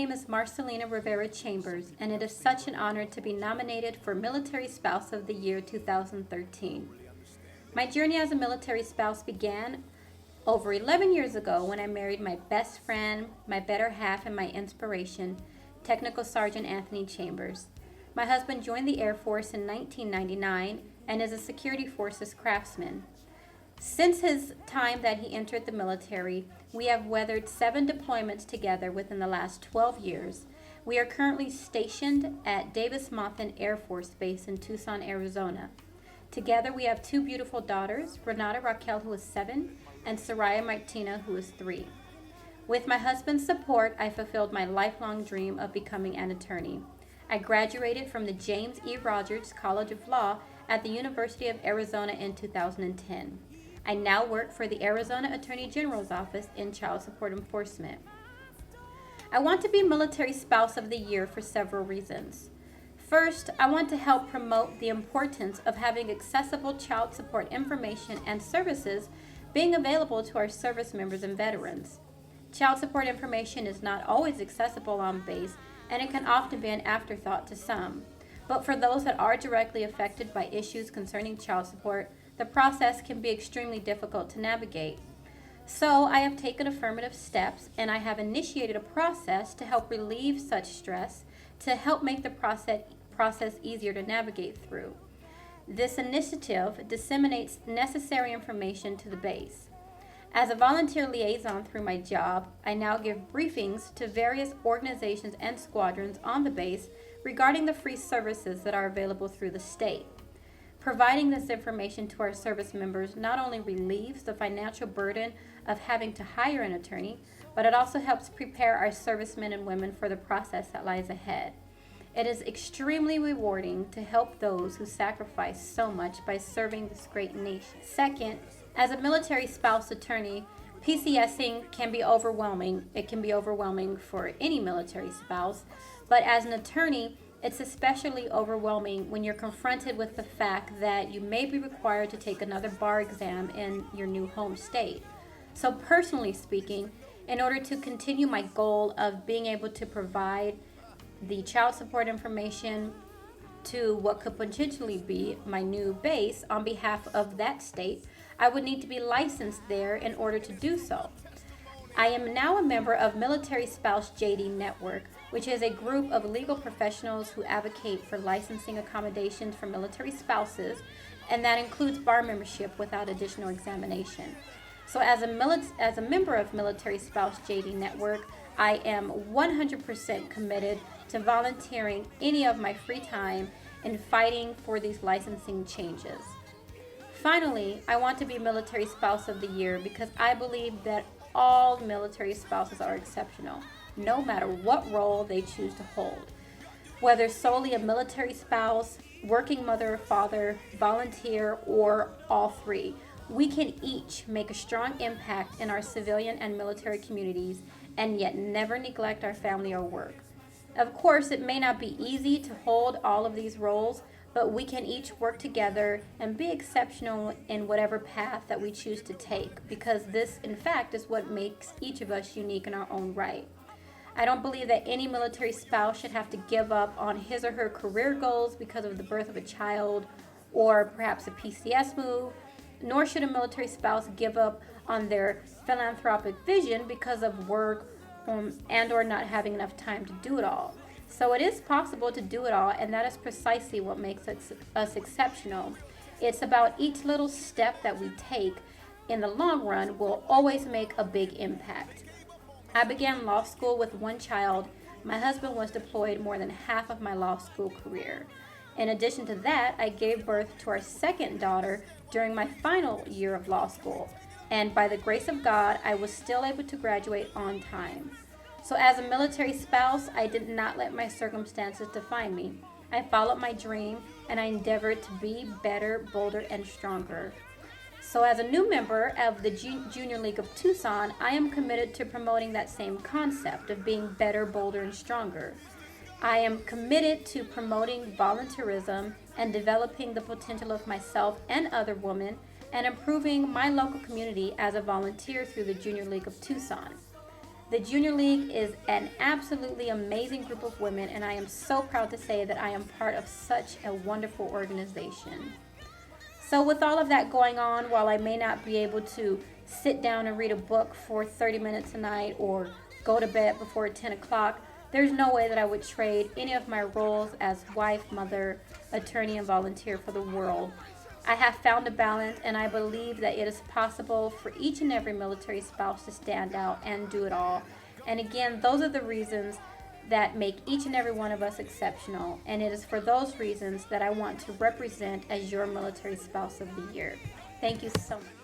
name is Marcelina Rivera-Chambers, and it is such an honor to be nominated for Military Spouse of the Year 2013. My journey as a military spouse began over 11 years ago when I married my best friend, my better half, and my inspiration, Technical Sergeant Anthony Chambers. My husband joined the Air Force in 1999 and is a security forces craftsman. Since his time that he entered the military, we have weathered 7 deployments together within the last 12 years. We are currently stationed at Davis-Monthan Air Force Base in Tucson, Arizona. Together we have 2 beautiful daughters, Renata Raquel, who is 7, and Soraya Martina, who is 3. With my husband's support, I fulfilled my lifelong dream of becoming an attorney. I graduated from the James E. Rogers College of Law at the University of Arizona in 2010. I now work for the Arizona Attorney General's Office in Child Support Enforcement. I want to be Military Spouse of the Year for several reasons. First, I want to help promote the importance of having accessible child support information and services being available to our service members and veterans. Child support information is not always accessible on base, and it can often be an afterthought to some. But for those that are directly affected by issues concerning child support, the process can be extremely difficult to navigate. So I have taken affirmative steps, and I have initiated a process to help relieve such stress, to help make the process easier to navigate through. This initiative disseminates necessary information to the base. As a volunteer liaison through my job, I now give briefings to various organizations and squadrons on the base regarding the free services that are available through the state. Providing this information to our service members not only relieves the financial burden of having to hire an attorney, but it also helps prepare our servicemen and women for the process that lies ahead. It is extremely rewarding to help those who sacrifice so much by serving this great nation. Second, as a military spouse attorney, PCSing can be overwhelming. It can be overwhelming for any military spouse, but as an attorney, it's especially overwhelming when you're confronted with the fact that you may be required to take another bar exam in your new home state. So personally speaking, in order to continue my goal of being able to provide the child support information to what could potentially be my new base on behalf of that state, I would need to be licensed there in order to do so. I am now a member of Military Spouse JD Network, which is a group of legal professionals who advocate for licensing accommodations for military spouses, and that includes bar membership without additional examination. So as a member of Military Spouse JD Network, I am 100% committed to volunteering any of my free time in fighting for these licensing changes. Finally, I want to be Military Spouse of the Year because I believe that all military spouses are exceptional, no matter what role they choose to hold. Whether solely a military spouse, working mother or father, volunteer, or all three, we can each make a strong impact in our civilian and military communities and yet never neglect our family or work. Of course, it may not be easy to hold all of these roles, but we can each work together and be exceptional in whatever path that we choose to take, because this, in fact, is what makes each of us unique in our own right. I don't believe that any military spouse should have to give up on his or her career goals because of the birth of a child or perhaps a PCS move, nor should a military spouse give up on their philanthropic vision because of work and or not having enough time to do it all. So it is possible to do it all, and that is precisely what makes us exceptional. It's about each little step that we take in the long run will always make a big impact. I began law school with 1 child. My husband was deployed more than half of my law school career. In addition to that, I gave birth to our 2nd daughter during my final year of law school. And by the grace of God, I was still able to graduate on time. So as a military spouse, I did not let my circumstances define me. I followed my dream, and I endeavored to be better, bolder, and stronger. So as a new member of the Junior League of Tucson, I am committed to promoting that same concept of being better, bolder, and stronger. I am committed to promoting volunteerism and developing the potential of myself and other women and improving my local community as a volunteer through the Junior League of Tucson. The Junior League is an absolutely amazing group of women, and I am so proud to say that I am part of such a wonderful organization. So with all of that going on, while I may not be able to sit down and read a book for 30 minutes a night or go to bed before 10 o'clock, there's no way that I would trade any of my roles as wife, mother, attorney, and volunteer for the world. I have found a balance, and I believe that it is possible for each and every military spouse to stand out and do it all. And again, those are the reasons that make each and every one of us exceptional, and it is for those reasons that I want to represent as your Military Spouse of the Year. Thank you so much.